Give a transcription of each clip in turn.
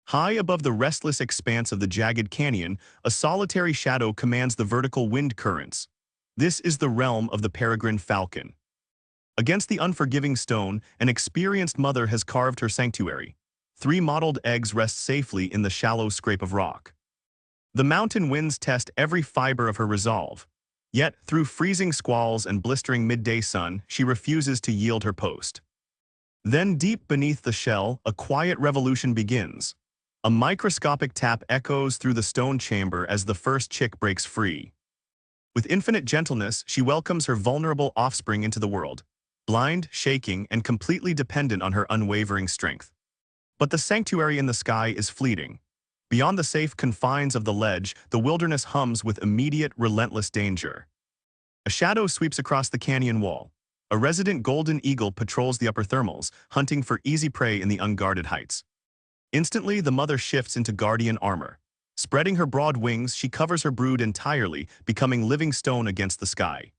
High above the restless expanse of the jagged canyon, a solitary shadow commands the vertical wind currents. This is the realm of the Peregrine Falcon. Against the unforgiving stone, an experienced mother has carved her sanctuary. 3 mottled eggs rest safely in the shallow scrape of rock. The mountain winds test every fiber of her resolve. Yet, through freezing squalls and blistering midday sun, she refuses to yield her post. Then deep beneath the shell, a quiet revolution begins. A microscopic tap echoes through the stone chamber as the first chick breaks free. With infinite gentleness, she welcomes her vulnerable offspring into the world, blind, shaking, and completely dependent on her unwavering strength. But the sanctuary in the sky is fleeting. Beyond the safe confines of the ledge, the wilderness hums with immediate, relentless danger. A shadow sweeps across the canyon wall. A resident golden eagle patrols the upper thermals, hunting for easy prey in the unguarded heights. Instantly, the mother shifts into guardian armor. Spreading her broad wings, she covers her brood entirely, becoming living stone against the sky.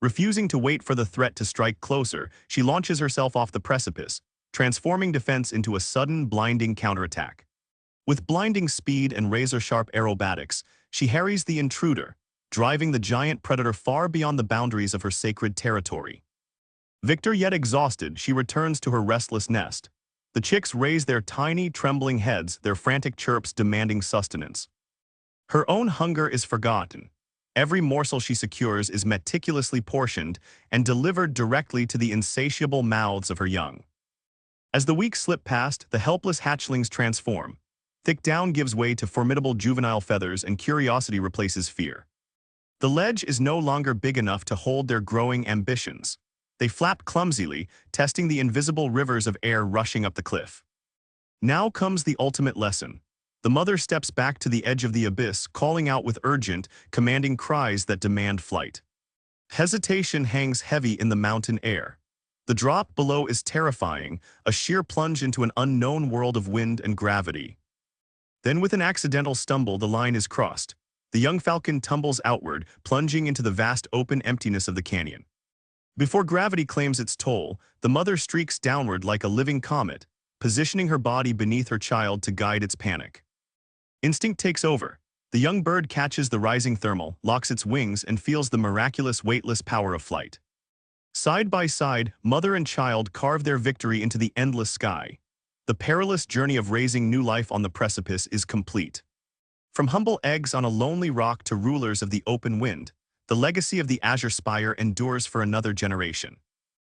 Refusing to wait for the threat to strike closer, she launches herself off the precipice, transforming defense into a sudden, blinding counterattack. With blinding speed and razor-sharp aerobatics, she harries the intruder, driving the giant predator far beyond the boundaries of her sacred territory. Victor yet exhausted, she returns to her restless nest. The chicks raise their tiny, trembling heads, their frantic chirps demanding sustenance. Her own hunger is forgotten. Every morsel she secures is meticulously portioned and delivered directly to the insatiable mouths of her young. As the weeks slip past, the helpless hatchlings transform. Thick down gives way to formidable juvenile feathers and curiosity replaces fear. The ledge is no longer big enough to hold their growing ambitions. They flap clumsily, testing the invisible rivers of air rushing up the cliff. Now comes the ultimate lesson. The mother steps back to the edge of the abyss, calling out with urgent, commanding cries that demand flight. Hesitation hangs heavy in the mountain air. The drop below is terrifying, a sheer plunge into an unknown world of wind and gravity. Then with an accidental stumble, the line is crossed. The young falcon tumbles outward, plunging into the vast open emptiness of the canyon. Before gravity claims its toll, the mother streaks downward like a living comet, positioning her body beneath her child to guide its panic. Instinct takes over. The young bird catches the rising thermal, locks its wings, and feels the miraculous weightless power of flight. Side by side, mother and child carve their victory into the endless sky. The perilous journey of raising new life on the precipice is complete. From humble eggs on a lonely rock to rulers of the open wind, the legacy of the Azure Spire endures for another generation.